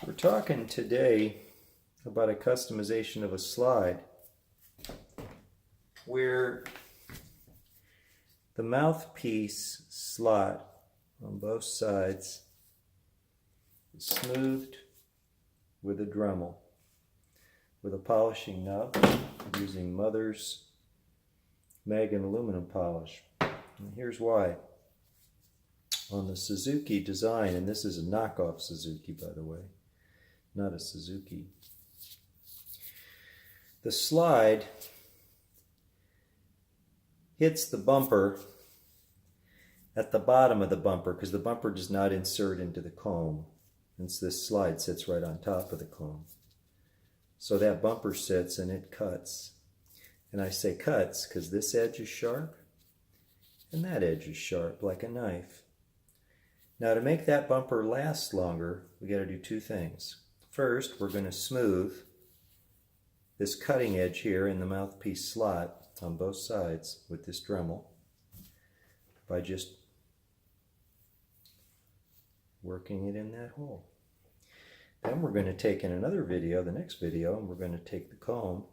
We're talking today about a customization of a slide where the mouthpiece slot on both sides is smoothed with a Dremel with a polishing nub using Mother's Mag and aluminum polish. And here's why. On the Suzuki design, and this is a knockoff Suzuki, by the way, not a Suzuki, the slide hits the bumper at the bottom of the bumper because the bumper does not insert into the comb. And this slide sits right on top of the comb. So that bumper sits and it cuts. And I say cuts because this edge is sharp and that edge is sharp like a knife. Now to make that bumper last longer, we got to do two things. First, we're going to smooth this cutting edge here in the mouthpiece slot on both sides with this Dremel by just working it in that hole. Then we're going to take in another video, the next video, and we're going to take the comb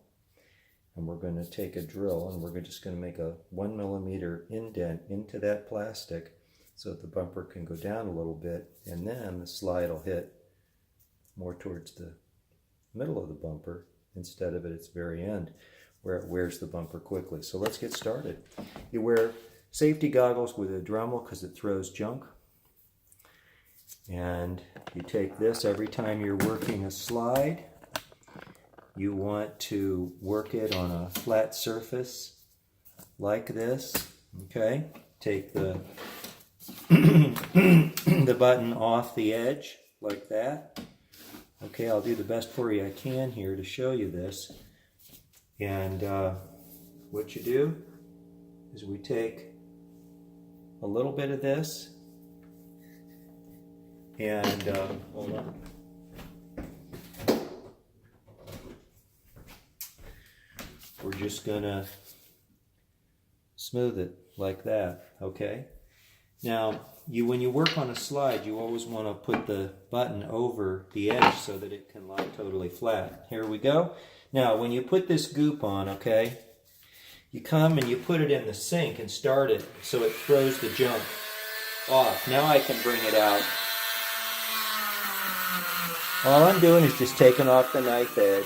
and we're going to take a drill and we're just going to make a 1 millimeter indent into that plastic so that the bumper can go down a little bit, and then the slide will hit more towards the middle of the bumper instead of at its very end where it wears the bumper quickly. So let's get started. You wear safety goggles with a Dremel because it throws junk. And you take this every time you're working a slide. You want to work it on a flat surface like this. Okay? Take the the button off the edge like that. Okay, I'll do the best for you I can here to show you this. And what you do is we take a little bit of this and hold on. We're just gonna smooth it like that, okay? Now, when you work on a slide, you always want to put the button over the edge so that it can lie totally flat. Here we go. Now, when you put this goop on, okay, you come and you put it in the sink and start it so it throws the junk off. Now I can bring it out. All I'm doing is just taking off the knife edge.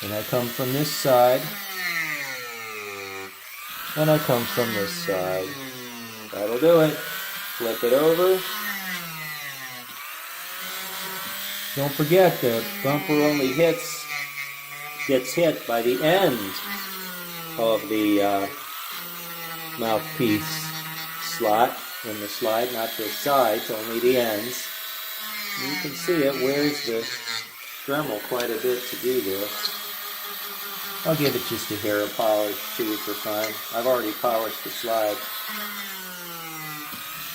And I come from this side. And I come from this side. That'll do it. Flip it over. Don't forget the bumper only gets hit by the end of the mouthpiece slot in the slide, not the sides, only the ends. And you can see it wears the Dremel quite a bit to do this. I'll give it just a hair of polish too for fun. I've already polished the slide.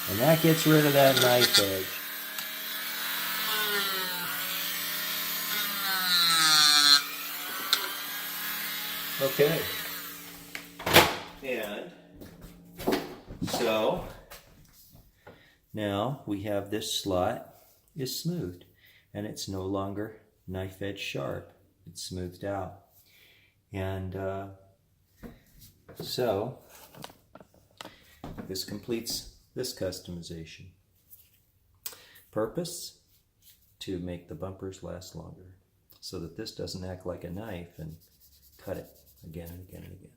And that gets rid of that knife edge. Okay. And so now we have this slot is smoothed and it's no longer knife edge sharp. It's smoothed out. And so this completes this customization. Purpose? To make the bumpers last longer so that this doesn't act like a knife and cut it again and again and again.